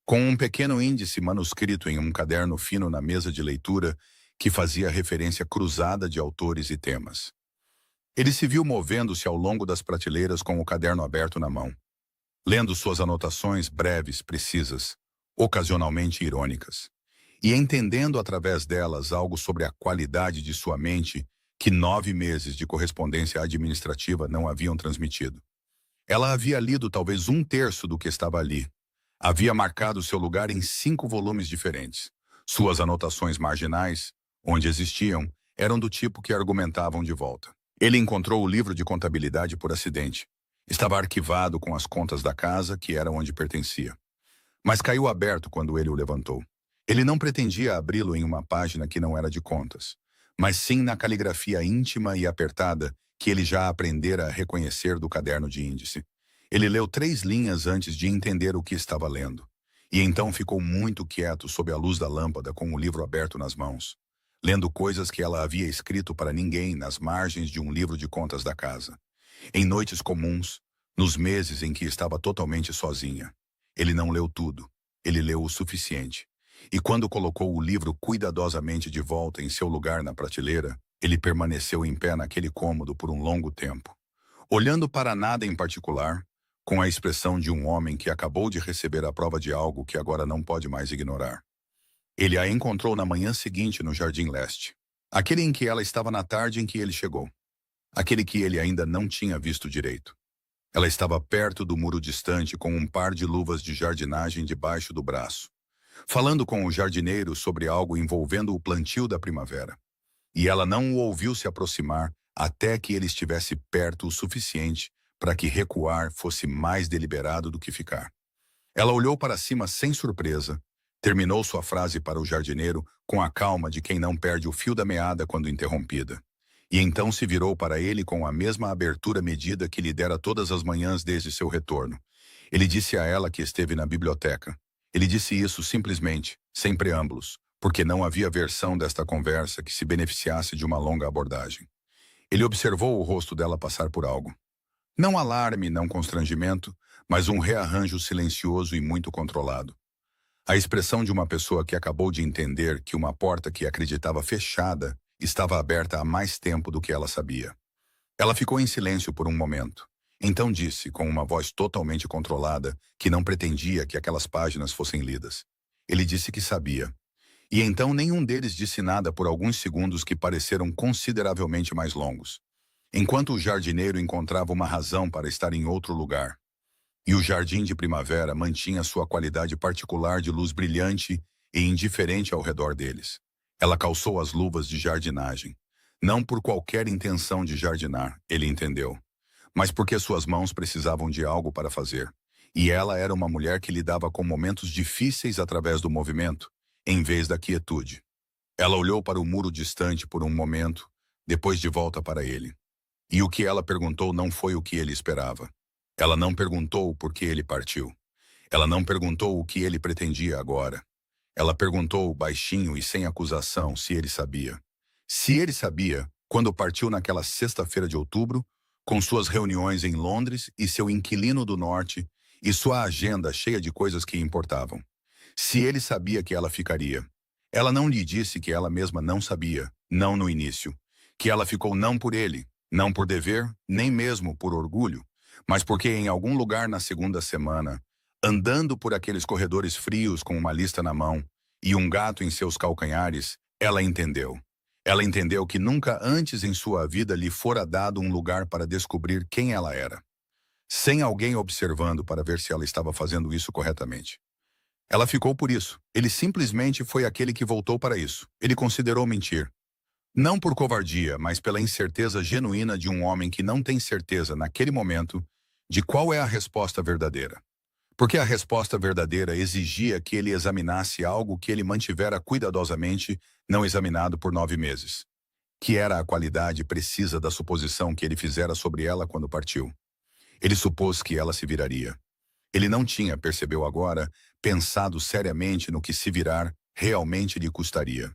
Com um pequeno índice manuscrito em um caderno fino na mesa de leitura que fazia referência cruzada de autores e temas. Ele se viu movendo-se ao longo das prateleiras com o caderno aberto na mão, lendo suas anotações breves, precisas, ocasionalmente irônicas, e entendendo através delas algo sobre a qualidade de sua mente que 9 meses de correspondência administrativa não haviam transmitido. Ela havia lido talvez 1/3 do que estava ali. Havia marcado seu lugar em 5 volumes diferentes. Suas anotações marginais, onde existiam, eram do tipo que argumentavam de volta. Ele encontrou o livro de contabilidade por acidente. Estava arquivado com as contas da casa, que era onde pertencia. Mas caiu aberto quando ele o levantou. Ele não pretendia abri-lo em uma página que não era de contas, mas sim na caligrafia íntima e apertada que ele já aprendera a reconhecer do caderno de índice. Ele leu 3 linhas antes de entender o que estava lendo, e então ficou muito quieto sob a luz da lâmpada com o livro aberto nas mãos, lendo coisas que ela havia escrito para ninguém nas margens de um livro de contas da casa. Em noites comuns, nos meses em que estava totalmente sozinha. Ele não leu tudo, ele leu o suficiente. E quando colocou o livro cuidadosamente de volta em seu lugar na prateleira, ele permaneceu em pé naquele cômodo por um longo tempo, olhando para nada em particular, com a expressão de um homem que acabou de receber a prova de algo que agora não pode mais ignorar. Ele a encontrou na manhã seguinte no Jardim Leste, aquele em que ela estava na tarde em que ele chegou, aquele que ele ainda não tinha visto direito. Ela estava perto do muro distante com um par de luvas de jardinagem debaixo do braço, falando com o jardineiro sobre algo envolvendo o plantio da primavera. E ela não o ouviu se aproximar até que ele estivesse perto o suficiente para que recuar fosse mais deliberado do que ficar. Ela olhou para cima sem surpresa, terminou sua frase para o jardineiro com a calma de quem não perde o fio da meada quando interrompida. E então se virou para ele com a mesma abertura medida que lhe dera todas as manhãs desde seu retorno. Ele disse a ela que esteve na biblioteca. Ele disse isso simplesmente, sem preâmbulos, porque não havia versão desta conversa que se beneficiasse de uma longa abordagem. Ele observou o rosto dela passar por algo. Não alarme, não constrangimento, mas um rearranjo silencioso e muito controlado. A expressão de uma pessoa que acabou de entender que uma porta que acreditava fechada estava aberta há mais tempo do que ela sabia. Ela ficou em silêncio por um momento. Então disse, com uma voz totalmente controlada, que não pretendia que aquelas páginas fossem lidas. Ele disse que sabia. E então nenhum deles disse nada por alguns segundos que pareceram consideravelmente mais longos, enquanto o jardineiro encontrava uma razão para estar em outro lugar. E o jardim de primavera mantinha sua qualidade particular de luz brilhante e indiferente ao redor deles. Ela calçou as luvas de jardinagem. Não por qualquer intenção de jardinar, ele entendeu, mas porque suas mãos precisavam de algo para fazer. E ela era uma mulher que lidava com momentos difíceis através do movimento, em vez da quietude. Ela olhou para o muro distante por um momento, depois de volta para ele. E o que ela perguntou não foi o que ele esperava. Ela não perguntou por que ele partiu. Ela não perguntou o que ele pretendia agora. Ela perguntou baixinho e sem acusação se ele sabia. Se ele sabia, quando partiu naquela sexta-feira de outubro, com suas reuniões em Londres e seu inquilino do norte, e sua agenda cheia de coisas que importavam. Se ele sabia que ela ficaria. Ela não lhe disse que ela mesma não sabia, não no início. Que ela ficou não por ele, não por dever, nem mesmo por orgulho, mas porque em algum lugar na segunda semana, andando por aqueles corredores frios com uma lista na mão e um gato em seus calcanhares, ela entendeu. Ela entendeu que nunca antes em sua vida lhe fora dado um lugar para descobrir quem ela era, sem alguém observando para ver se ela estava fazendo isso corretamente. Ela ficou por isso. Ele simplesmente foi aquele que voltou para isso. Ele considerou mentir. Não por covardia, mas pela incerteza genuína de um homem que não tem certeza, naquele momento, de qual é a resposta verdadeira. Porque a resposta verdadeira exigia que ele examinasse algo que ele mantivera cuidadosamente não examinado por 9 meses. Que era a qualidade precisa da suposição que ele fizera sobre ela quando partiu. Ele supôs que ela se viraria. Ele não tinha, percebeu agora, pensado seriamente no que se virar realmente lhe custaria.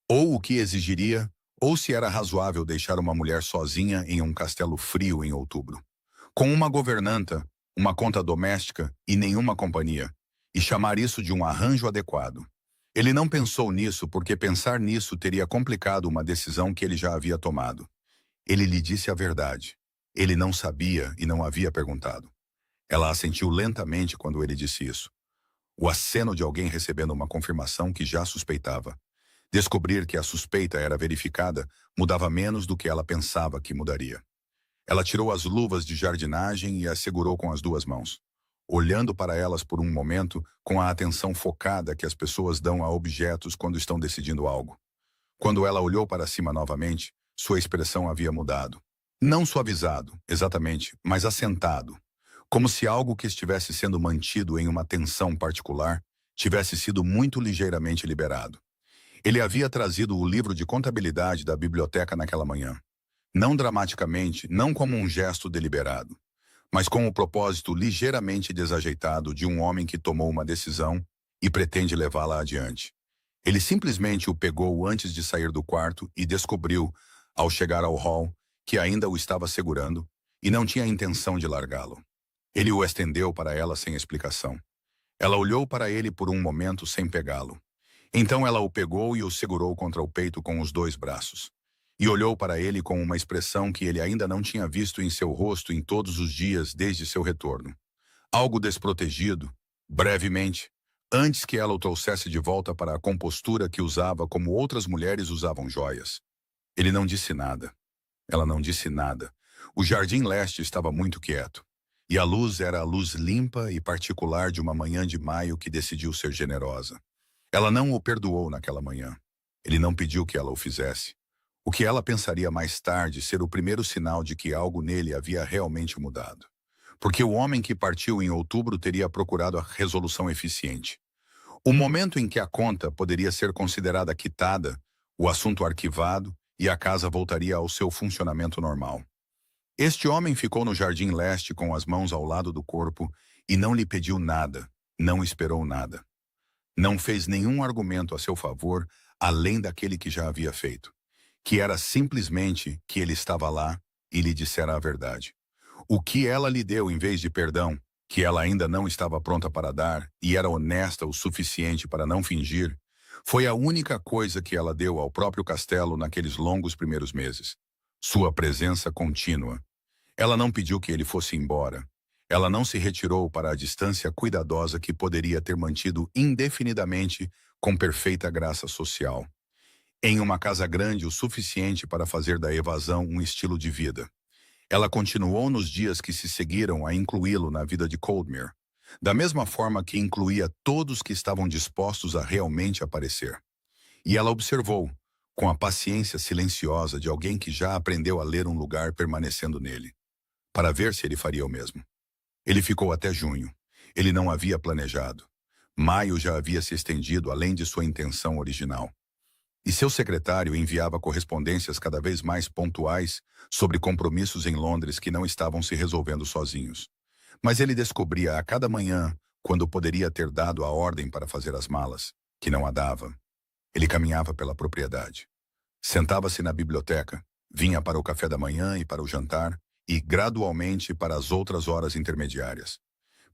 Ou o que exigiria, ou se era razoável deixar uma mulher sozinha em um castelo frio em outubro. Com uma governanta, uma conta doméstica e nenhuma companhia, e chamar isso de um arranjo adequado. Ele não pensou nisso porque pensar nisso teria complicado uma decisão que ele já havia tomado. Ele lhe disse a verdade. Ele não sabia e não havia perguntado. Ela assentiu lentamente quando ele disse isso. O aceno de alguém recebendo uma confirmação que já suspeitava. Descobrir que a suspeita era verificada mudava menos do que ela pensava que mudaria. Ela tirou as luvas de jardinagem e as segurou com as 2 mãos, olhando para elas por um momento com a atenção focada que as pessoas dão a objetos quando estão decidindo algo. Quando ela olhou para cima novamente, sua expressão havia mudado. Não suavizado, exatamente, mas assentado. Como se algo que estivesse sendo mantido em uma tensão particular tivesse sido muito ligeiramente liberado. Ele havia trazido o livro de contabilidade da biblioteca naquela manhã. Não dramaticamente, não como um gesto deliberado, mas com o propósito ligeiramente desajeitado de um homem que tomou uma decisão e pretende levá-la adiante. Ele simplesmente o pegou antes de sair do quarto e descobriu, ao chegar ao hall, que ainda o estava segurando e não tinha intenção de largá-lo. Ele o estendeu para ela sem explicação. Ela olhou para ele por um momento sem pegá-lo. Então ela o pegou e o segurou contra o peito com os 2 braços. E olhou para ele com uma expressão que ele ainda não tinha visto em seu rosto em todos os dias desde seu retorno. Algo desprotegido, brevemente, antes que ela o trouxesse de volta para a compostura que usava como outras mulheres usavam joias. Ele não disse nada. Ela não disse nada. O jardim leste estava muito quieto. E a luz era a luz limpa e particular de uma manhã de maio que decidiu ser generosa. Ela não o perdoou naquela manhã. Ele não pediu que ela o fizesse. O que ela pensaria mais tarde ser o primeiro sinal de que algo nele havia realmente mudado. Porque o homem que partiu em outubro teria procurado a resolução eficiente. O momento em que a conta poderia ser considerada quitada, o assunto arquivado e a casa voltaria ao seu funcionamento normal. Este homem ficou no jardim leste com as mãos ao lado do corpo e não lhe pediu nada, não esperou nada. Não fez nenhum argumento a seu favor além daquele que já havia feito, que era simplesmente que ele estava lá e lhe dissera a verdade. O que ela lhe deu em vez de perdão, que ela ainda não estava pronta para dar e era honesta o suficiente para não fingir, foi a única coisa que ela deu ao próprio castelo naqueles longos primeiros meses. Sua presença contínua. Ela não pediu que ele fosse embora. Ela não se retirou para a distância cuidadosa que poderia ter mantido indefinidamente com perfeita graça social. Em uma casa grande o suficiente para fazer da evasão um estilo de vida. Ela continuou nos dias que se seguiram a incluí-lo na vida de Coldmere, da mesma forma que incluía todos que estavam dispostos a realmente aparecer. E ela observou, com a paciência silenciosa de alguém que já aprendeu a ler um lugar permanecendo nele, para ver se ele faria o mesmo. Ele ficou até junho. Ele não havia planejado. Maio já havia se estendido além de sua intenção original. E seu secretário enviava correspondências cada vez mais pontuais sobre compromissos em Londres que não estavam se resolvendo sozinhos. Mas ele descobria a cada manhã, quando poderia ter dado a ordem para fazer as malas, que não a dava. Ele caminhava pela propriedade. Sentava-se na biblioteca, vinha para o café da manhã e para o jantar, e gradualmente para as outras horas intermediárias,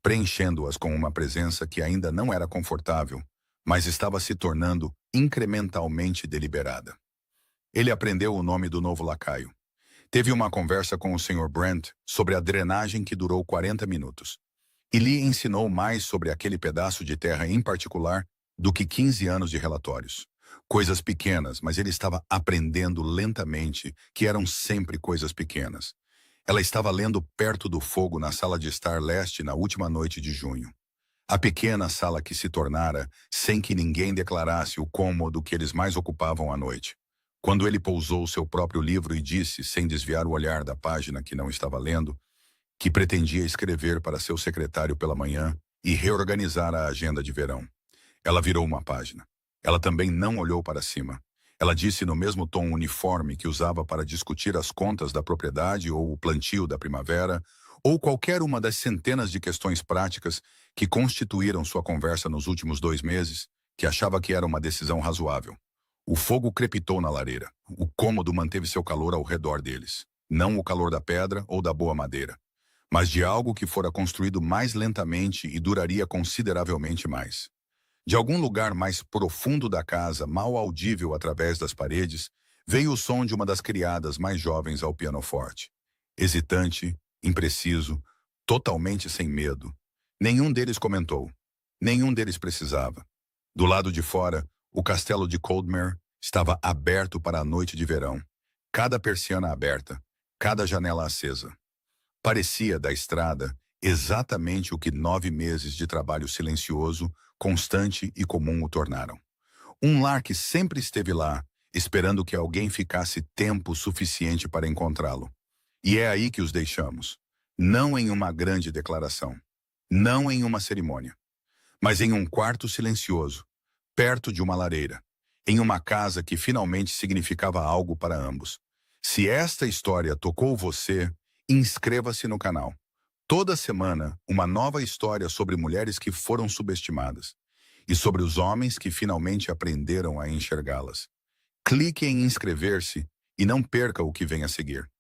preenchendo-as com uma presença que ainda não era confortável, mas estava se tornando incrementalmente deliberada. Ele aprendeu o nome do novo lacaio. Teve uma conversa com o Sr. Brent sobre a drenagem que durou 40 minutos. E lhe ensinou mais sobre aquele pedaço de terra em particular do que 15 anos de relatórios. Coisas pequenas, mas ele estava aprendendo lentamente que eram sempre coisas pequenas. Ela estava lendo perto do fogo na sala de estar leste na última noite de junho. A pequena sala que se tornara, sem que ninguém declarasse o cômodo que eles mais ocupavam à noite. Quando ele pousou seu próprio livro e disse, sem desviar o olhar da página que não estava lendo, que pretendia escrever para seu secretário pela manhã e reorganizar a agenda de verão. Ela virou uma página. Ela também não olhou para cima. Ela disse no mesmo tom uniforme que usava para discutir as contas da propriedade ou o plantio da primavera, ou qualquer uma das centenas de questões práticas que constituíram sua conversa nos últimos 2 meses, que achava que era uma decisão razoável. O fogo crepitou na lareira. O cômodo manteve seu calor ao redor deles. Não o calor da pedra ou da boa madeira, mas de algo que fora construído mais lentamente e duraria consideravelmente mais. De algum lugar mais profundo da casa, mal audível através das paredes, veio o som de uma das criadas mais jovens ao pianoforte. Hesitante, impreciso, totalmente sem medo. Nenhum deles comentou. Nenhum deles precisava. Do lado de fora, o castelo de Coldmere estava aberto para a noite de verão. Cada persiana aberta, cada janela acesa. Parecia, da estrada, exatamente o que 9 meses de trabalho silencioso, constante e comum o tornaram. Um lar que sempre esteve lá, esperando que alguém ficasse tempo suficiente para encontrá-lo. E é aí que os deixamos. Não em uma grande declaração. Não em uma cerimônia. Mas em um quarto silencioso, perto de uma lareira. Em uma casa que finalmente significava algo para ambos. Se esta história tocou você, inscreva-se no canal. Toda semana, uma nova história sobre mulheres que foram subestimadas e sobre os homens que finalmente aprenderam a enxergá-las. Clique em inscrever-se e não perca o que vem a seguir.